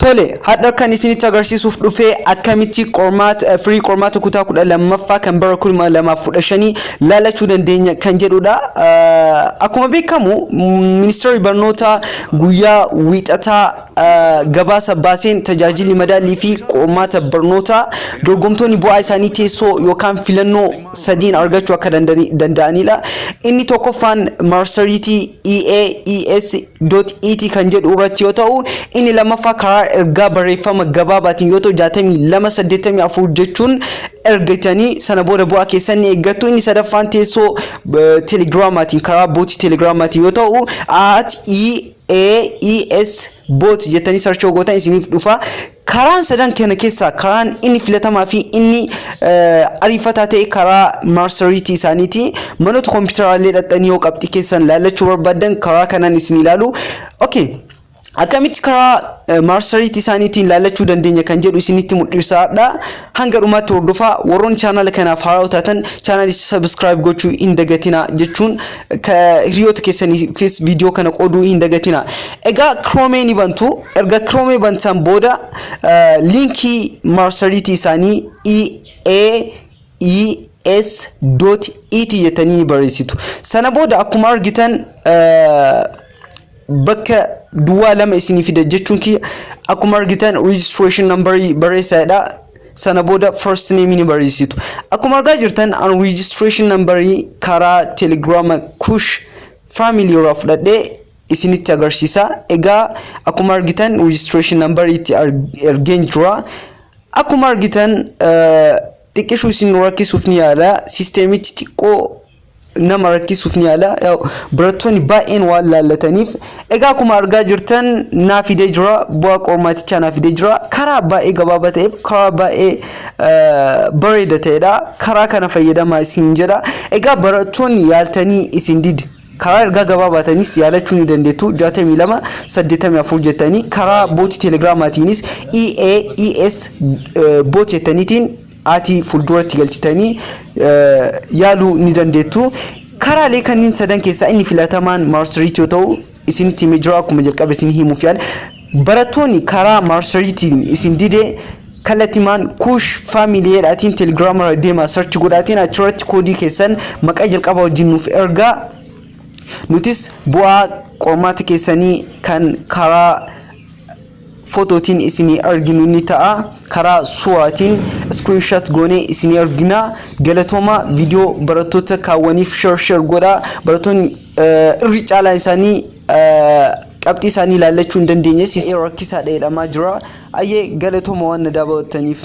Tole hadda kan isin tagarsiisuuf dhufee akkamitti qormaat free qormaata kutaa 12ffaa kan bara 2015 laalachuu dandeenya kan jedhudha. Akkuma beekamu ministeerri barnoota guyyaa wiixataa gabaasa baaseen tajaajilli madaalii fi qormaata barnoota dorgomtoonni bu'aa isaanii teessoo yookaan filannoo sadiin argachuu akka danda'anidha. Inni tokkoffaan marsariitii eaes.et kan jedhu irratti yoo ta'u, inni lammaffaa karaa ergaa barreeffama gabaabaatiin yoo ta'u 6284 jechuun ergatanii sana booda bu'aa keessan ni eeggattu. Inni sadaffaan teessoo telegiraamaatiin karaa bootii telegiraamaatiin yoo ta'u @eaes bot jettanii sarchoo gootan isiniif dhufa. Karaan sadan kana keessa karaan inni filatamaa fi inni ariifataa ta'e karaa marsariitii isaaniiti. Manoota kompiitaraalee dhaqxanii yoo qabxii keessan laalachuu barbaadan karaa kanaan isin ilaalu. Okay. Akkamitti karaa marsariitii isaaniitiin laalachuu dandeenya kan jedhu isinitti mul'isaadha. Hanga dhumaatti hordofaa. Warroon channel kanaaf haaraa taatan channelicha subscribe gochuu hin dagatina jechuun hiriyoota keessaniifis video kana qooduu hin dagatina. Egaa Chrome ni bantu. Erga Chrome bantan booda linkii marsariitii isaanii eaes.et jettanii barreessitu. Sana booda akkuma argitan bakka duwwaa lama isinii fida jechuun ki akkuma argitan registration number barreessaadha. Sana booda first name ni barreessitu. Akkuma argaa jirtan an registration number karaa telegram kush family irraa fudhadhee isinitti agarsiisa. Egaa akkuma argitan registration number itti ergeen jira. Akkuma argitan xiqqishuu isin rakkisuuf ni yaala. Sisteemichi xiqqoo nama rakkisuuf ni yaala. Barattoonni baay'een waan laallataniif. Egaa akkuma argaa jirtan naaf fidee jira. Bu'aa qormaatichaa naaf fidee jira. Karaa baay'ee gabaabaa ta'eef karaa baay'ee bareeda ta'edha. Karaa kana fayyadamaa isin jedha. Egaa barattoonni yaaltanii isin didi karaa ergaa gabaabaatanis yaalachuu ni dandeettu. 6284 jettanii karaa bootii telegiraamaatiinis eaes bot jettaniitiin ati fulduratti galchitanii yaaluu ni dandeettu. Karaalee kanneen sadan keessaa inni filatamaan marsariitii yoo ta'u isinitti himee jira. Akkuma jalqaba isin himuuf yaala. Barattoonni karaa marsariitiin isin dide kallattimaan kush faamiliidhaatiin telegiraama deemaa search godhaatiin achirratti koodii keessan maqaa jalqaba wajjin nuuf ergaa. Nutis bu'aa qormaata keessanii kan karaa fototiin isini arginu ni ta'a. Karaa suuraatiin screenshot goonee isini argina. Galatooma video barattoota kaawwaniif share godha. Barattoonni irri caalaan isaanii qabxii isaanii laallachuu hin dandeenye rakkisaadha jedhamaa jira. Ayyee galatooma waan daawwattaniif.